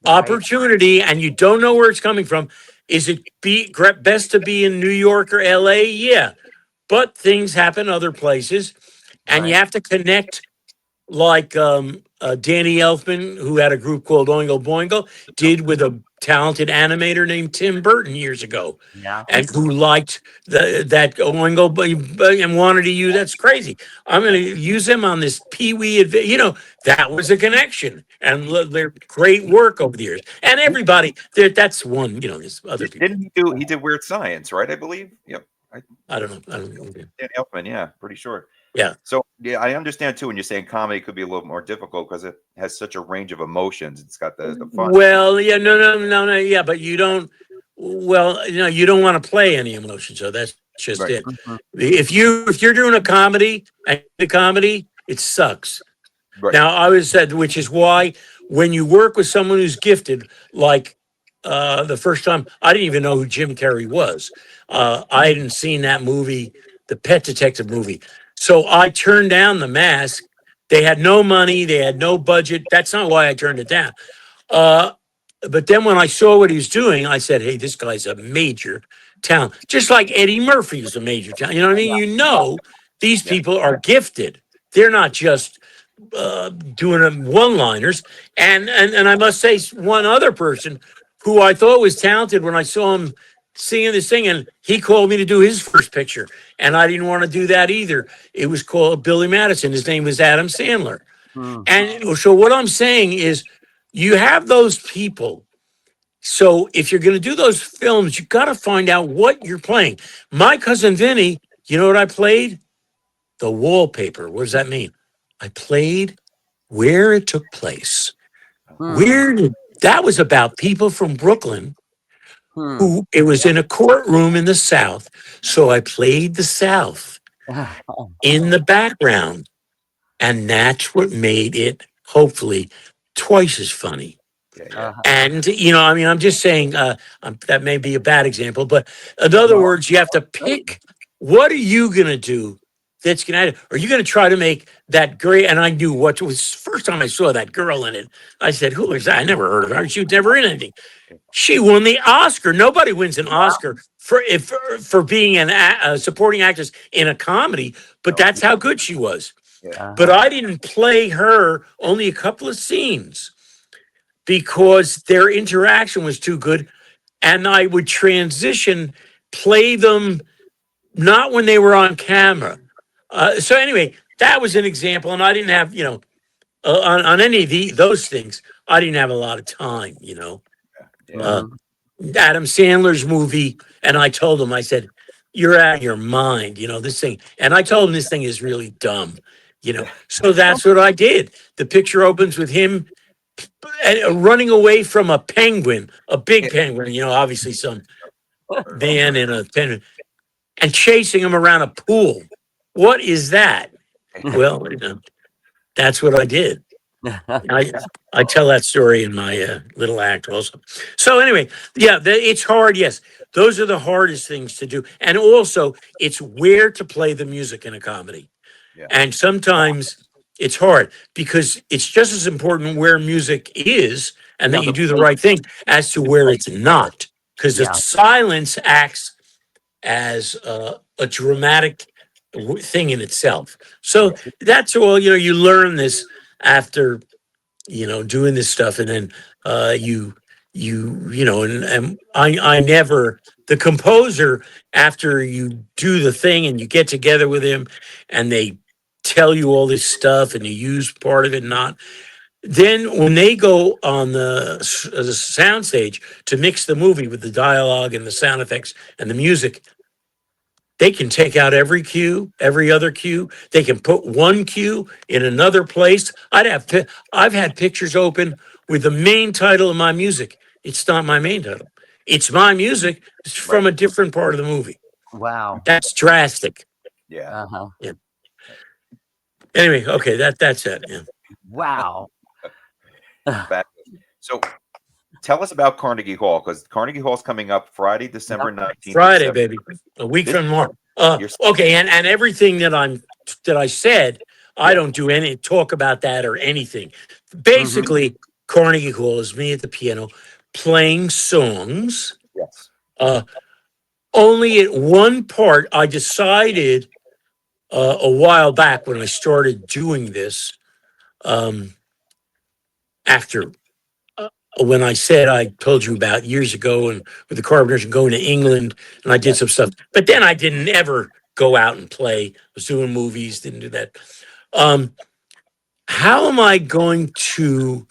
Speaker 3: opportunity, and you don't know where it's coming from. Is it best to be in New York or LA? Yeah, but things happen other places, and you have to connect. Like Danny Elfman, who had a group called Oingo Boingo, did with a talented animator named Tim Burton years ago, and who liked that Oingo and wanted to use. That's crazy. I'm going to use him on this Pee Wee. That was a connection, and they're great work over the years. And everybody, that's one. There's other people.
Speaker 1: Didn't he did Weird Science, right? I believe. Yep.
Speaker 3: I don't know.
Speaker 1: Dan Elfman, yeah, pretty sure.
Speaker 3: Yeah.
Speaker 1: So yeah, I understand too when you're saying comedy could be a little more difficult because it has such a range of emotions. It's got the fun.
Speaker 3: Well, yeah, no, yeah, but you don't. Well, you don't want to play any emotion, so that's just
Speaker 1: Right.
Speaker 3: it. If you're doing a comedy, it sucks.
Speaker 1: Right.
Speaker 3: Now, I always said, which is why when you work with someone who's gifted, like the first time, I didn't even know who Jim Carrey was. I hadn't seen that movie, the Pet Detective movie. So I turned down The Mask. They had no money. They had no budget. That's not why I turned it down. But then when I saw what he was doing, I said, hey, this guy's a major talent. Just like Eddie Murphy is a major talent. You know what I mean? These people are gifted. They're not just doing one-liners. And I must say, one other person who I thought was talented when I saw him singing this thing, and he called me to do his first picture, and I didn't want to do that either. It was called Billy Madison. His name was Adam Sandler. And so what I'm saying is you have those people. So if you're going to do those films, you got to find out what you're playing. My Cousin Vinny, you know what I played? The wallpaper. What does that mean? I played where it took place. That was about people from Brooklyn who it was in a courtroom in the South. So I played the South in the background. And that's what made it, hopefully, twice as funny. And, I mean, I'm just saying that may be a bad example, but in other words, you have to pick, what are you going to do that's going to, are you going to try to make that great? And I knew what was, first time I saw that girl in it, I said, who is that? I never heard of her. She was never in anything. She won the Oscar. Nobody wins an Oscar for being a supporting actress in a comedy, but that's how good she was. But I didn't play her, only a couple of scenes, because their interaction was too good. And I would play them not when they were on camera. So anyway, that was an example. And I didn't have, on any of those things, I didn't have a lot of time, Adam Sandler's movie. And I told him, I said, you're out of your mind, this thing. And I told him this thing is really dumb, So that's what I did. The picture opens with him running away from a penguin, a big penguin, obviously some man in a penguin, and chasing him around a pool. What is that? Well, that's what I did. I tell that story in my little act also. So anyway, it's hard. Yes, those are the hardest things to do. And also, it's where to play the music in a comedy. And sometimes it's hard because it's just as important where music is and that you do the right thing as to where it's not. Because the silence acts as a dramatic thing in itself. So that's all, you learn this after, doing this stuff. And then and I never, the composer, after you do the thing and you get together with him and they tell you all this stuff and you use part of it, not, then when they go on the sound stage to mix the movie with the dialogue and the sound effects and the music, they can take out every cue, every other cue. They can put one cue in another place. I've had pictures open with the main title of my music. It's not my main title. It's my music. It's from a different part of the movie.
Speaker 2: Wow.
Speaker 3: That's drastic.
Speaker 1: Yeah.
Speaker 3: Yeah. Anyway, okay, that's it. Yeah.
Speaker 2: Wow.
Speaker 1: So tell us about Carnegie Hall, because Carnegie Hall's coming up Friday, December 19th.
Speaker 3: Friday, baby. A week from tomorrow. Okay, and everything that I said, I don't do any talk about that or anything. Basically, Carnegie Hall is me at the piano playing songs.
Speaker 1: Yes.
Speaker 3: Only at one part, I decided a while back when I started doing this, after when I said I told you about years ago and with the Carpenters and going to England and I did some stuff, but then I didn't ever go out and play. I was doing movies, didn't do that. How am I going to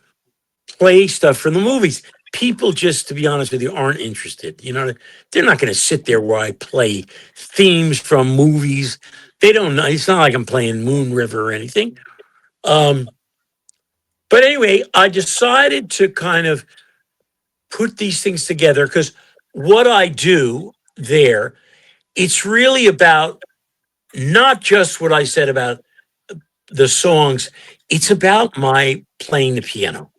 Speaker 3: play stuff from the movies? People, just to be honest with you, aren't interested. They're not going to sit there where I play themes from movies. They don't know. It's not like I'm playing Moon River or anything. But anyway, I decided to kind of put these things together because what I do there, it's really about not just what I said about the songs. It's about my playing the piano.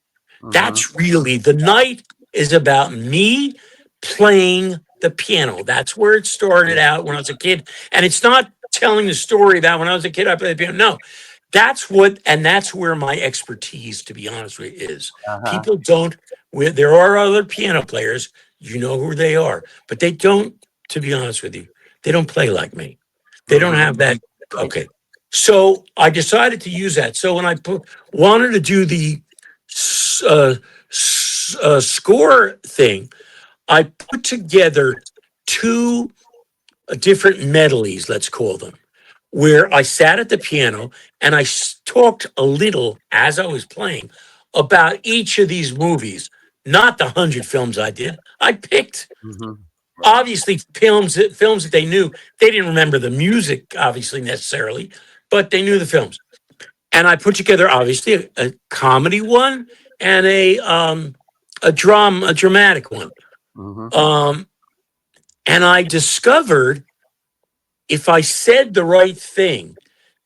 Speaker 3: That's really, the night is about me playing the piano. That's where it started out when I was a kid. And it's not telling the story about when I was a kid, I played the piano. No, that's where my expertise, to be honest with you, is. People don't, there are other piano players, you know who they are, but they don't, to be honest with you, they don't play like me. They don't have that. Okay. So I decided to use that. So when I wanted to do the score thing, I put together two different medleys, let's call them, where I sat at the piano and I talked a little as I was playing about each of these movies, not the 100 films I did. I picked
Speaker 2: Mhm.
Speaker 3: obviously films that they knew. They didn't remember the music, obviously, necessarily, but they knew the films. And I put together, obviously, a comedy one and a dramatic one.
Speaker 2: Mhm.
Speaker 3: And I discovered if I said the right thing,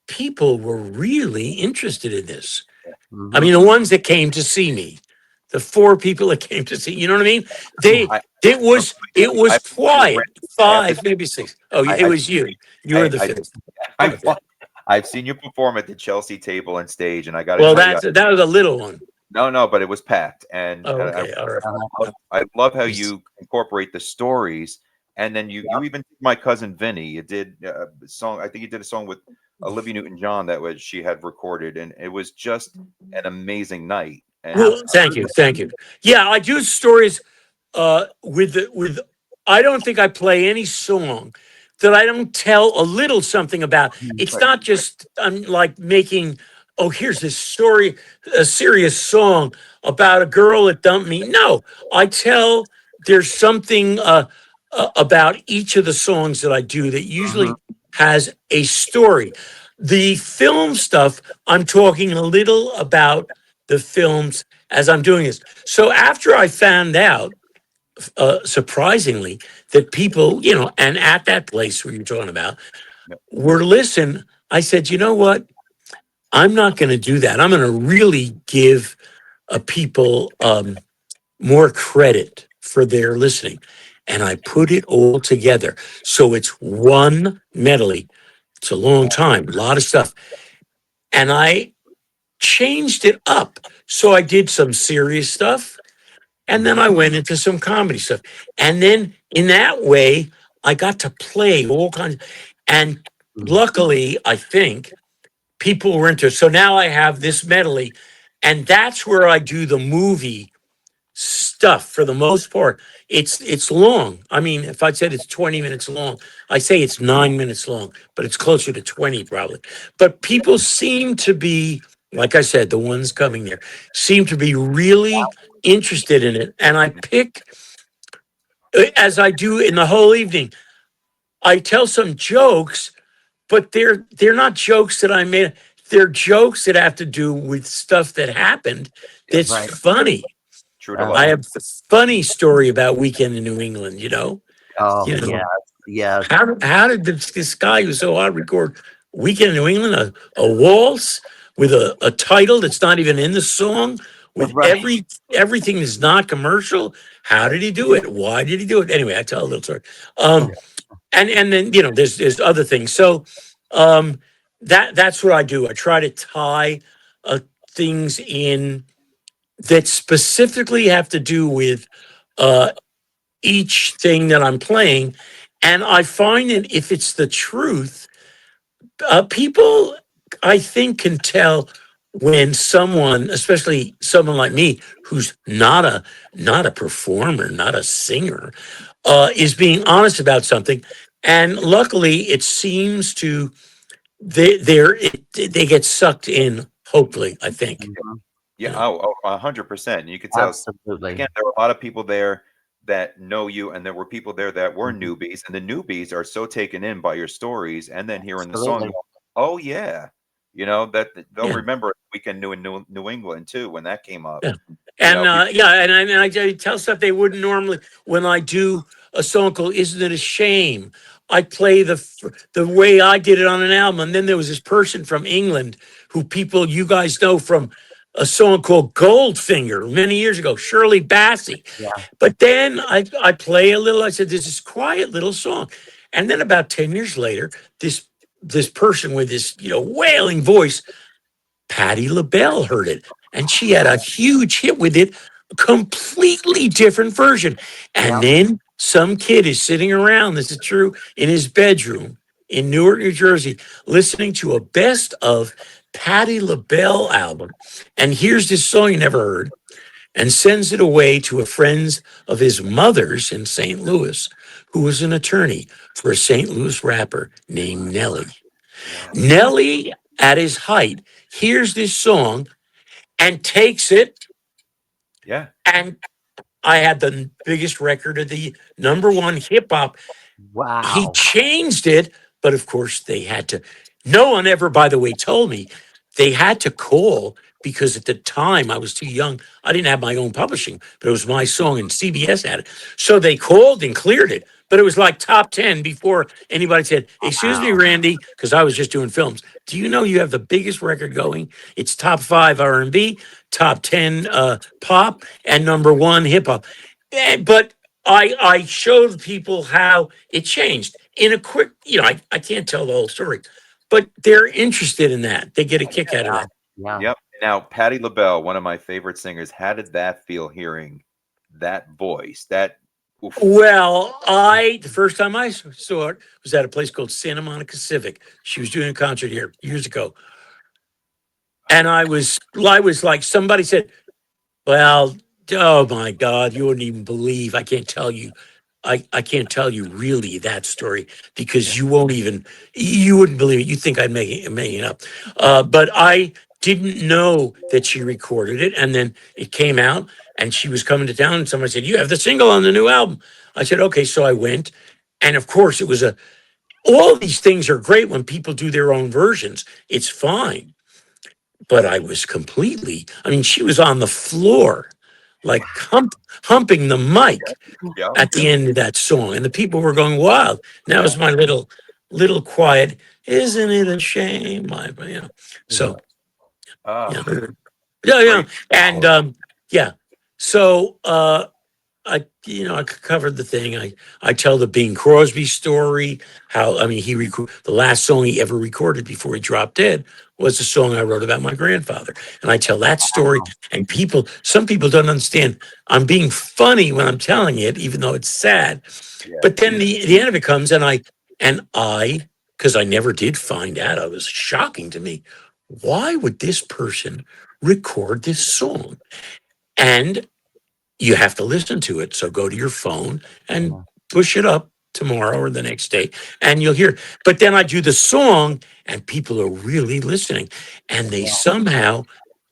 Speaker 3: people were really interested in this. I mean,
Speaker 2: Mhm.
Speaker 3: the ones that came to see me, the 4 people that came to see, you know what I mean?
Speaker 2: Yeah.
Speaker 1: I
Speaker 3: It was
Speaker 1: I've seen you
Speaker 3: quiet.
Speaker 1: half the
Speaker 3: 5, maybe 6. Oh,
Speaker 1: I
Speaker 3: it
Speaker 1: I've
Speaker 3: was you. You were the
Speaker 1: I
Speaker 3: 5th.
Speaker 1: I've
Speaker 3: Okay.
Speaker 1: I've seen you perform at the Chelsea Table and Stage, and I gotta
Speaker 3: Well,
Speaker 1: tell you,
Speaker 3: that was a little one.
Speaker 1: no, but it was packed, and
Speaker 3: Oh,
Speaker 1: I
Speaker 3: okay. All right.
Speaker 2: Uh-huh.
Speaker 1: I love how
Speaker 3: Yes.
Speaker 1: you incorporate the stories, and then you even did My Cousin Vinny. You did a song. I think you did a song with Olivia Newton-John that was she had recorded, and it was just an amazing night. And
Speaker 3: Well, thank you. Thank you. Yeah, I do stories with I don't think I play any song that I don't tell a little something about.
Speaker 2: Mhm.
Speaker 3: It's
Speaker 1: right,
Speaker 3: not just I'm like making, oh, here's this story, a serious song about a girl that dumped me. No, I tell there's something about each of the songs that I do that
Speaker 2: Mhm.
Speaker 3: usually has a story. The film stuff, I'm talking a little about the films as I'm doing this. So after I found out, surprisingly, that people, and at that place where you're talking about,
Speaker 1: yeah,
Speaker 3: were listen, I said, you know what? I'm not going to do that. I'm going to really give people more credit for their listening. And I put it all together. So it's one medley. It's a long time, a lot of stuff. And I changed it up. So I did some serious stuff. And then
Speaker 2: Mhm.
Speaker 3: I went into some comedy stuff. And then in that way, I got to play all kinds. And
Speaker 2: Mhm.
Speaker 3: luckily, I think people were into it. So now I have this medley. And that's where I do the movie stuff for the most part. It's long. I mean, if I said it's 20 minutes long, I say it's 9 minutes long, but it's closer to 20 probably. But people seem to be, like I said, the ones coming there seem to be really interested in it. And I pick, as I do in the whole evening, I tell some jokes, but they're not jokes that I made. They're jokes that have to do with stuff that happened
Speaker 1: yeah,
Speaker 3: that's
Speaker 2: Right.
Speaker 3: funny.
Speaker 1: true to
Speaker 3: I
Speaker 2: Uh-huh.
Speaker 1: life.
Speaker 3: have a funny story about Weekend in New England.
Speaker 1: Yes,
Speaker 2: Oh,
Speaker 3: You
Speaker 2: yes.
Speaker 3: know
Speaker 2: Yes.
Speaker 3: how did this guy who's so hot record Weekend in New England a waltz with a title that's not even in the song with
Speaker 2: Right.
Speaker 3: everything that's not commercial? How did he do it? Why did he do it? Anyway, I tell a little story.
Speaker 2: Yeah.
Speaker 3: Um, and then there's other things. So um, that's what I do. I try to tie things in that specifically have to do with uh, each thing that I'm playing. And I find that if it's the truth, people, I think, can tell when someone, especially someone like me, who's not a performer, not a singer, is being honest about something. And luckily, it seems to they get sucked in. Hopefully, I think.
Speaker 2: Mhm.
Speaker 1: yeah, 100%. You could tell.
Speaker 2: Absolutely.
Speaker 1: Again, there were a lot of people there that know you, and there were people there that were
Speaker 2: Mhm.
Speaker 1: newbies, and the newbies are so taken in by your stories, and then hearing the song,
Speaker 2: Absolutely.
Speaker 1: go, oh yeah, that they'll
Speaker 3: Yeah.
Speaker 1: remember Weekend in New England too when that came up.
Speaker 3: Yeah.
Speaker 1: You
Speaker 3: And
Speaker 1: know, people,
Speaker 3: yeah, and I tell stuff they wouldn't normally when I do a song called "Isn't It a Shame." I play the way I did it on an album, and then there was this person from England who people you guys know from a song called Goldfinger many years ago, Shirley Bassey.
Speaker 2: Yeah.
Speaker 3: But then I play a little. I said, "There's this quiet little song," and then about 10 years later, this person with this wailing voice, Patti LaBelle, heard it, and she had a huge hit with it, a completely different version. And
Speaker 2: Yeah.
Speaker 3: then some kid is sitting around, this is true, in his bedroom in Newark, New Jersey, listening to a best of Patti LaBelle album, and here's this song you never heard, and sends it away to a friend of his mother's in St. Louis, who was an attorney for a St. Louis rapper named Nelly.
Speaker 1: yeah,
Speaker 3: Nelly, at his height, hears this song and takes it
Speaker 1: yeah,
Speaker 3: and I had the biggest record of the #1 hip hop. He
Speaker 2: Wow.
Speaker 3: changed it, but of course they had to. No one ever, by the way, told me they had to call because at the time I was too young. I didn't have my own publishing, but it was my song and CBS had it. So they called and cleared it, but it was like top 10 before anybody said, "Excuse me,
Speaker 2: Wow.
Speaker 3: Randy," because I was just doing films. Do you know you have the biggest record going? It's top 5 R&B, top 10 pop, and #1 hip hop. But I showed people how it changed in a quick, I can't tell the whole story, but they're interested in that. They get a kick out of that.
Speaker 2: Yeah.
Speaker 1: Yep. Now, Patti LaBelle, one of my favorite singers. How did that feel hearing that voice? Oof.
Speaker 3: Well, the first time I saw it was at a place called Santa Monica Civic. She was doing a concert here years ago. And I was like, somebody said, well, oh my God, you wouldn't even believe. I can't tell you. I can't tell you really that story because you wouldn't believe it. You think I'm making it up. But I didn't know that she recorded it. And then it came out and she was coming to town and somebody said, "You have the single on the new album." I said, "Okay." So I went. And of course it was all these things are great when people do their own versions. It's fine. But I was she was on the floor, like humping the mic
Speaker 1: Yep.
Speaker 3: at the end of that song, and the people were going wild. And that was my little quiet. Isn't it a shame? So
Speaker 1: Oh,
Speaker 3: yeah,
Speaker 1: great.
Speaker 3: and yeah. So I covered the thing. I tell the Bing Crosby story. How the last song he ever recorded before he dropped dead was a song I wrote about my grandfather, and I tell that story. And some people don't understand. I'm being funny when I'm telling it, even though it's sad.
Speaker 1: Yeah.
Speaker 3: But then the end of it comes, and because I never did find out, it was shocking to me. Why would this person record this song? And you have to listen to it. So go to your phone and push it up tomorrow or the next day, and you'll hear. But then I do the song, and people are really listening, and they somehow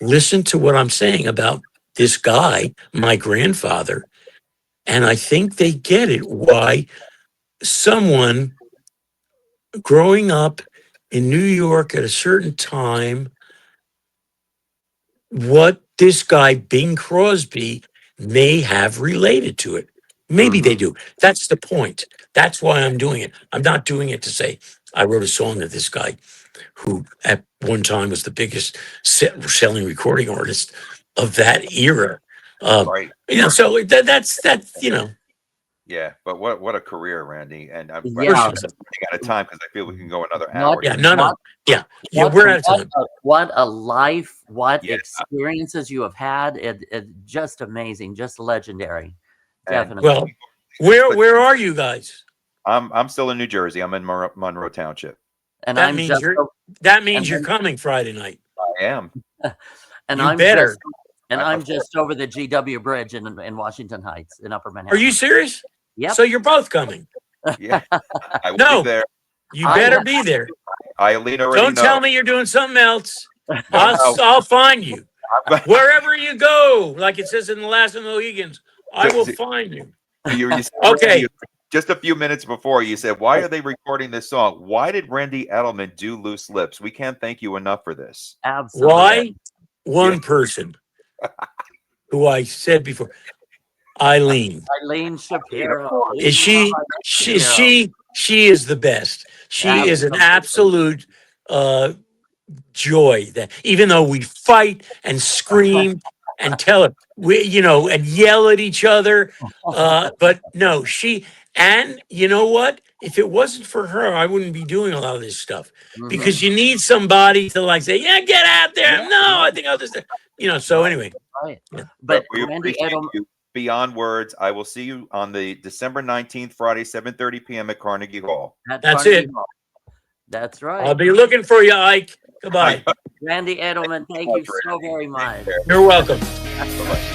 Speaker 3: listen to what I'm saying about this guy, my grandfather, and I think they get it. Why someone growing up in New York at a certain time, what this guy, Bing Crosby, may have related to it. Maybe they do. That's the point. That's why I'm doing it. I'm not doing it to say I wrote a song of this guy who at one time was the biggest selling recording artist of that era.
Speaker 1: Right.
Speaker 3: So that's.
Speaker 1: Yeah, but what a career, Randy. And I'm
Speaker 2: Yeah.
Speaker 1: running out of time because I feel we can go another hour.
Speaker 3: Yeah, no. Yeah, we're out of time.
Speaker 2: What a life, what
Speaker 1: Yeah.
Speaker 2: experiences you have had. It just amazing, just legendary.
Speaker 1: And-
Speaker 2: Definitely.
Speaker 3: Well, where are you guys?
Speaker 1: I'm still in New Jersey. I'm in Monroe Township.
Speaker 2: and
Speaker 3: That
Speaker 2: I'm
Speaker 3: means
Speaker 2: just
Speaker 3: that means you're coming Friday night.
Speaker 1: I am.
Speaker 2: and
Speaker 3: You
Speaker 2: I'm
Speaker 3: better.
Speaker 2: I'm just over the GW Bridge in Washington Heights in Upper Manhattan.
Speaker 3: Are you serious?
Speaker 2: Yep.
Speaker 3: So you're both coming.
Speaker 1: Yeah. I will
Speaker 3: No.
Speaker 1: be there.
Speaker 3: You better be there.
Speaker 1: Eileen already
Speaker 3: Don't
Speaker 1: knows.
Speaker 3: tell me you're doing something else.
Speaker 1: No.
Speaker 3: I'll find you.
Speaker 1: I'm-
Speaker 3: Wherever you go, like it says in the last of the Mohicans, I will find you.
Speaker 1: you said,
Speaker 3: Okay.
Speaker 1: Just a few minutes before, you said, "Why are they recording this song? Why did Randy Edelman do Loose Lips? We can't thank you enough for this."
Speaker 2: Absolutely.
Speaker 3: Why? One
Speaker 1: Yeah.
Speaker 3: person who I said before, Eileen.
Speaker 2: Eileen Shapiro.
Speaker 3: Is she is the best. She is an absolute joy, that even though we fight and scream and tell her and yell at each other, but no, and you know what, if it wasn't for her, I wouldn't be doing a lot of this stuff, because you need somebody to like say, yeah, get out there. No, I think I'll just so anyway.
Speaker 2: Right.
Speaker 3: Yeah.
Speaker 2: But
Speaker 1: we
Speaker 2: Randy
Speaker 1: appreciate
Speaker 2: Edelman,
Speaker 1: you beyond words. I will see you on the December 19th, Friday, 7:30 p.m. at Carnegie Hall.
Speaker 3: That's it.
Speaker 2: That's right.
Speaker 3: I'll be looking for you, Ike. Goodbye.
Speaker 2: Randy Edelman, thank you so very much.
Speaker 3: You're welcome.
Speaker 1: Bye-bye.